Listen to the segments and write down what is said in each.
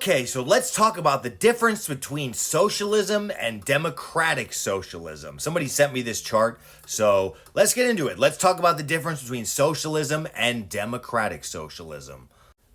Okay, so let's talk about the difference between socialism and democratic socialism. Somebody sent me this chart, so let's get into it. Let's talk about the difference between socialism and democratic socialism.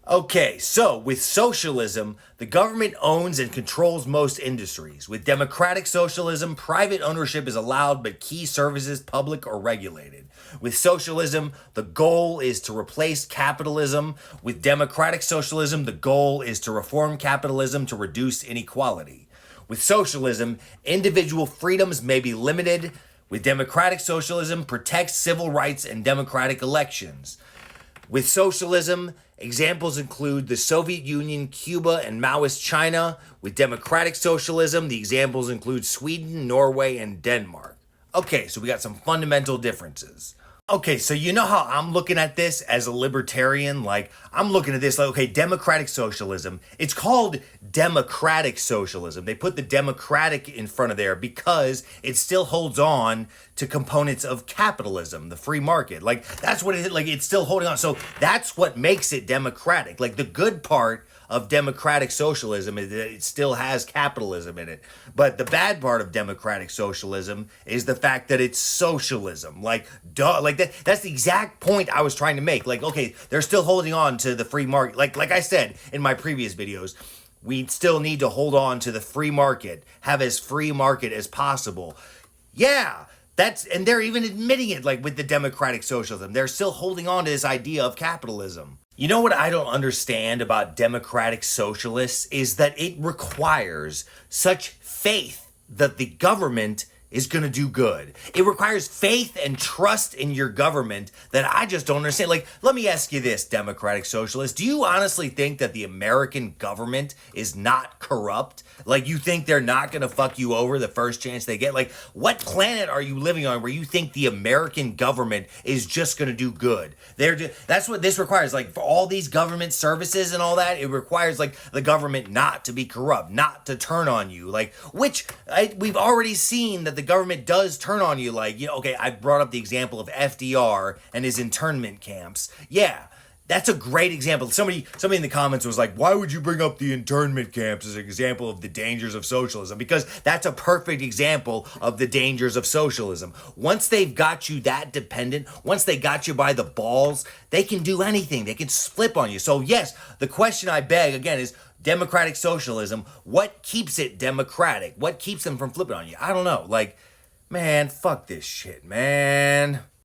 Okay, so with socialism, the government owns and controls most industries. With democratic socialism, private ownership is allowed, but key services public or regulated. With socialism, the goal is to replace capitalism. With democratic socialism, the goal is to reform capitalism to reduce inequality. With socialism, individual freedoms may be limited. With democratic socialism, protects civil rights and democratic elections. With socialism, examples include the Soviet Union, Cuba, and Maoist China. With democratic socialism, the examples include Sweden, Norway, and Denmark. Okay, so we got some fundamental differences. Okay, so you know how I'm looking at this as a libertarian? Like, I'm looking at this like, okay, democratic socialism. It's called democratic socialism. They put the democratic in front of there because it still holds on to components of capitalism, the free market. Like, that's what it is. Like, it's still holding on. So that's what makes it democratic. Like, the good part of democratic socialism is that it still has capitalism in it. But the bad part of democratic socialism is the fact that it's socialism. Like, duh, like that's the exact point I was trying to make. Like, okay, they're still holding on to the free market. Like I said in my previous videos, we still need to hold on to the free market, have as free market as possible. Yeah. And they're even admitting it, like with the democratic socialism. They're still holding on to this idea of capitalism. You know what I don't understand about democratic socialists is that it requires such faith that the government is going to do good. It requires faith and trust in your government that I just don't understand. Like, let me ask you this, democratic socialist. Do you honestly think that the American government is not corrupt? Like, you think they're not going to fuck you over the first chance they get? Like, what planet are you living on where you think the American government is just going to do good? That's what this requires. Like, for all these government services and all that, it requires, like, the government not to be corrupt, not to turn on you. Like, we've already seen that the government does turn on you. Like, you know, okay, I brought up the example of FDR and his internment camps. Yeah. That's a great example. Somebody in the comments was like, why would you bring up the internment camps as an example of the dangers of socialism? Because that's a perfect example of the dangers of socialism. Once they've got you that dependent, once they got you by the balls, they can do anything. They can flip on you. So yes, the question I beg again is, democratic socialism, what keeps it democratic? What keeps them from flipping on you? I don't know. Like, man, fuck this shit, man.